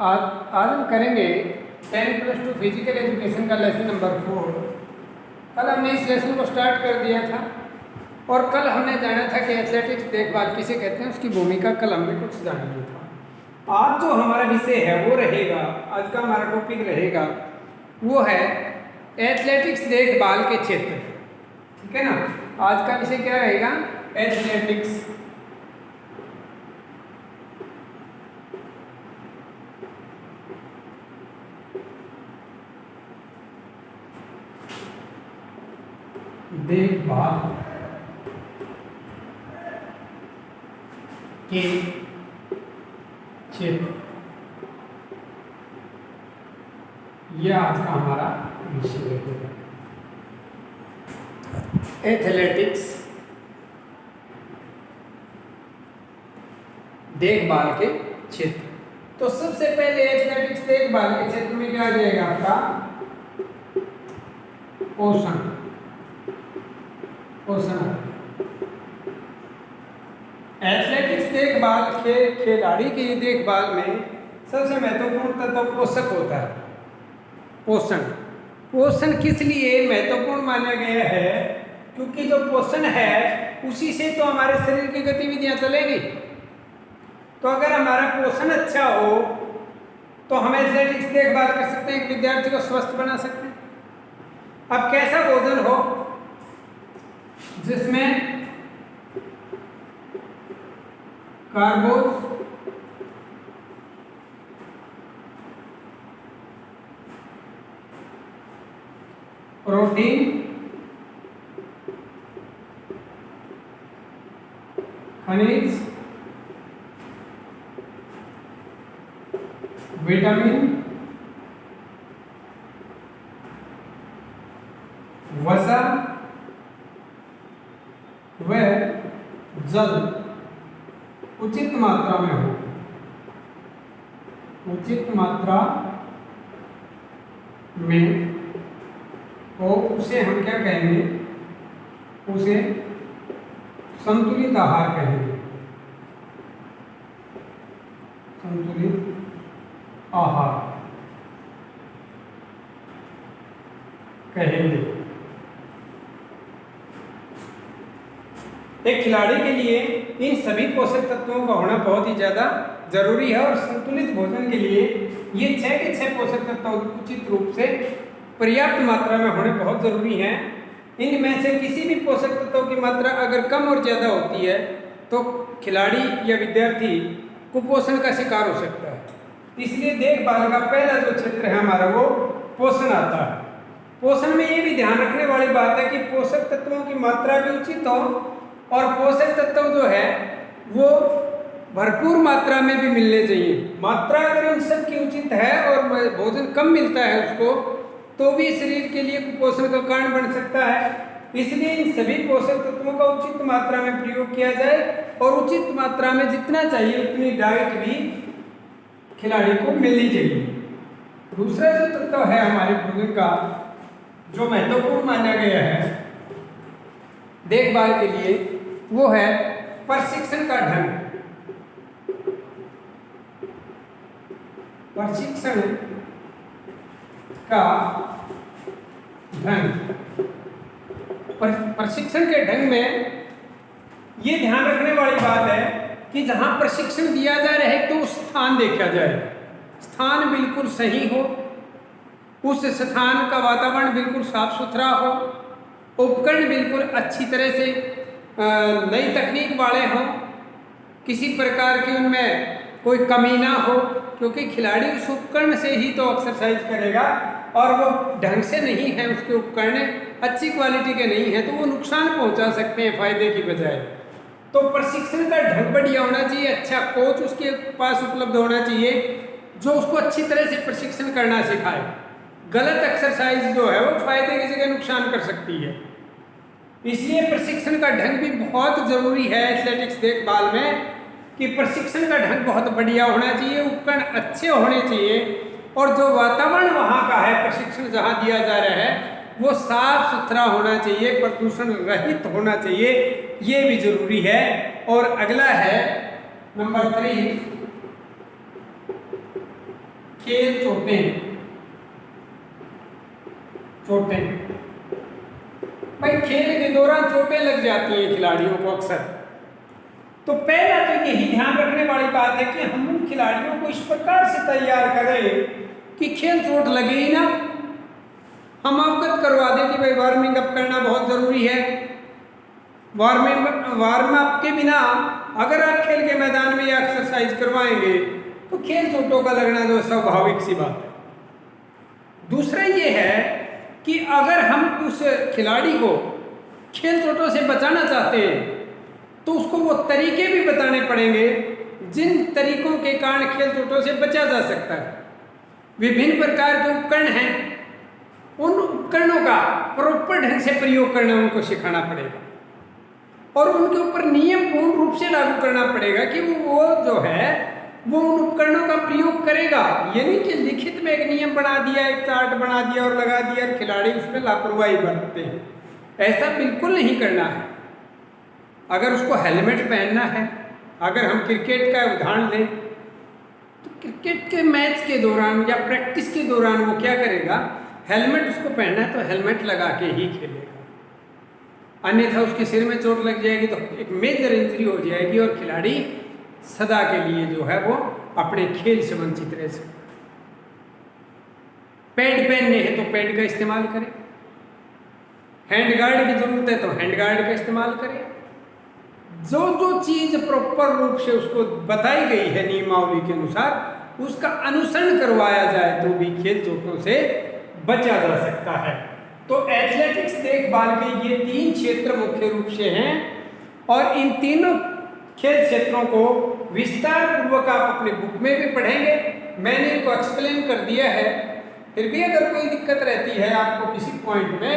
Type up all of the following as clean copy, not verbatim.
आज आज हम करेंगे 10+2 फिजिकल एजुकेशन का लेसन नंबर 4। कल हमने इस लेसन को स्टार्ट कर दिया था और कल हमने जाना था कि एथलेटिक्स देखभाल किसे कहते हैं, उसकी भूमिका कल हमने कुछ जान लिया था। आज जो हमारा विषय है वो रहेगा, आज का हमारा टॉपिक रहेगा वो है एथलेटिक्स देखभाल के क्षेत्र। ठीक है ना, आज का विषय क्या रहेगा? एथलेटिक्स देखभाल के क्षेत्र, यह आज का हमारा विषय है। एथलेटिक्स देखभाल के क्षेत्र। तो सबसे पहले एथलेटिक्स देखभाल के क्षेत्र में क्या आ जाएगा? आपका पोषण। एथलेटिक्स देखभाल के खिलाड़ी की देखभाल में सबसे महत्वपूर्ण तत्व पोषक होता है। पोषण किस लिए महत्वपूर्ण माना गया है? क्योंकि जो पोषण है उसी से तो हमारे शरीर की गतिविधियां चलेगी। तो अगर हमारा पोषण अच्छा हो तो हम एथलेटिक्स देखभाल कर सकते हैं, एक विद्यार्थी को स्वस्थ बना सकते हैं। अब कैसा भोजन हो जिसमें कार्बोस, प्रोटीन, खनिज, विटामिन, वसा व जल उचित मात्रा में हो। उचित मात्रा में हो उसे हम क्या कहेंगे? उसे संतुलित आहार कहेंगे। संतुलित आहार कहेंगे। एक खिलाड़ी के लिए इन सभी पोषक तत्वों का होना बहुत ही ज़्यादा जरूरी है और संतुलित भोजन के लिए ये 6 के 6 पोषक तत्व उचित रूप से पर्याप्त मात्रा में होने बहुत जरूरी हैं। इनमें से किसी भी पोषक तत्वों की मात्रा अगर कम और ज़्यादा होती है तो खिलाड़ी या विद्यार्थी कुपोषण का शिकार हो सकता है। इसलिए देखभाल का पहला जो क्षेत्र है हमारा वो पोषण आता है। पोषण में ये भी ध्यान रखने वाली बात है कि पोषक तत्वों की मात्रा भी उचित हो और पोषक तत्व जो है वो भरपूर मात्रा में भी मिलने चाहिए। मात्रा अगर इन सब की उचित है और भोजन कम मिलता है उसको तो भी शरीर के लिए कुपोषण का कारण बन सकता है। इसलिए इन सभी पोषक तत्वों का उचित मात्रा में प्रयोग किया जाए और उचित मात्रा में जितना चाहिए उतनी डाइट भी खिलाड़ी को मिलनी चाहिए। दूसरा जो तत्व है हमारे भोजन का जो महत्वपूर्ण माना गया है देखभाल के लिए वो है प्रशिक्षण का ढंग। प्रशिक्षण का ढंग। प्रशिक्षण के ढंग में ये ध्यान रखने वाली बात है कि जहां प्रशिक्षण दिया जा रहा है तो स्थान देखा जाए। स्थान बिल्कुल सही हो, उस स्थान का वातावरण बिल्कुल साफ सुथरा हो, उपकरण बिल्कुल अच्छी तरह से नई तकनीक वाले हों, किसी प्रकार की उनमें कोई कमी ना हो, क्योंकि खिलाड़ी उस उपकरण से ही तो एक्सरसाइज करेगा और वो ढंग से नहीं है, उसके उपकरण अच्छी क्वालिटी के नहीं है तो वो नुकसान पहुंचा सकते हैं फायदे की बजाय। तो प्रशिक्षण का ढंग बढ़िया होना चाहिए, अच्छा कोच उसके पास उपलब्ध होना चाहिए जो उसको अच्छी तरह से प्रशिक्षण करना सिखाए। गलत एक्सरसाइज जो है वो फायदे की जगह नुकसान कर सकती है। इसलिए प्रशिक्षण का ढंग भी बहुत जरूरी है एथलेटिक्स देखभाल में कि प्रशिक्षण का ढंग बहुत बढ़िया होना चाहिए, उपकरण अच्छे होने चाहिए और जो वातावरण वहाँ का है प्रशिक्षण जहाँ दिया जा रहा है वो साफ सुथरा होना चाहिए, प्रदूषण रहित होना चाहिए, ये भी जरूरी है। और अगला है नंबर 3 खेल चोटें। भाई खेल के दौरान चोटें लग जाती हैं खिलाड़ियों को अक्सर। तो पहला तो यही ध्यान रखने वाली बात है कि हम उन खिलाड़ियों को इस प्रकार से तैयार करें कि खेल चोट लगे ही ना। हम अवगत करवा दें कि भाई वार्मिंग अप करना बहुत ज़रूरी है। वार्म अप के बिना अगर आप खेल के मैदान में या एक्सरसाइज करवाएंगे तो खेल चोटों का लगना जो स्वाभाविक सी बात है। दूसरा ये है कि अगर हम उस खिलाड़ी को खेल चोटों से बचाना चाहते हैं तो उसको वो तरीके भी बताने पड़ेंगे जिन तरीकों के कारण खेल चोटों से बचा जा सकता है। विभिन्न प्रकार के उपकरण हैं, उन उपकरणों का प्रॉपर ढंग से प्रयोग करना उनको सिखाना पड़ेगा और उनके ऊपर नियम पूर्ण रूप से लागू करना पड़ेगा कि वो जो है वो उन उपकरणों का प्रयोग करेगा। ये नहीं कि लिखित में एक नियम बना दिया, एक चार्ट बना दिया और लगा दिया और खिलाड़ी उसमें लापरवाही बरतते हैं। ऐसा बिल्कुल नहीं करना है। अगर उसको हेलमेट पहनना है, अगर हम क्रिकेट का उदाहरण लें तो क्रिकेट के मैच के दौरान या प्रैक्टिस के दौरान वो क्या करेगा, हेलमेट उसको पहनना है तो हेलमेट लगा के ही खेलेगा। अन्यथा उसके सिर में चोट लग जाएगी तो एक मेजर इंजरी हो जाएगी और खिलाड़ी सदा के लिए जो है वो अपने खेल से वंचित रह सकता है। पैड पहनने हैं तो पैड का इस्तेमाल करें, हैंड गार्ड की जरूरत है तो हैंड गार्ड का इस्तेमाल करें। जो जो चीज प्रॉपर रूप से उसको बताई गई है नियमावली के अनुसार उसका अनुसरण करवाया जाए तो भी खेल चोटों से बचा जा सकता है। तो एथलेटिक्स देखभाल के ये 3 क्षेत्र मुख्य रूप से हैं और इन तीनों खेल क्षेत्रों को विस्तार पूर्वक आप अपने बुक में भी पढ़ेंगे। मैंने इनको एक्सप्लेन कर दिया है, फिर भी अगर कोई दिक्कत रहती है आपको किसी पॉइंट में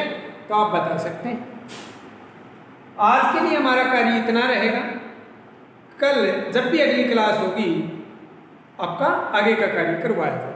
तो आप बता सकते हैं। आज के लिए हमारा कार्य इतना रहेगा। कल जब भी अगली क्लास होगी आपका आगे का कार्य करवाया जाएगा।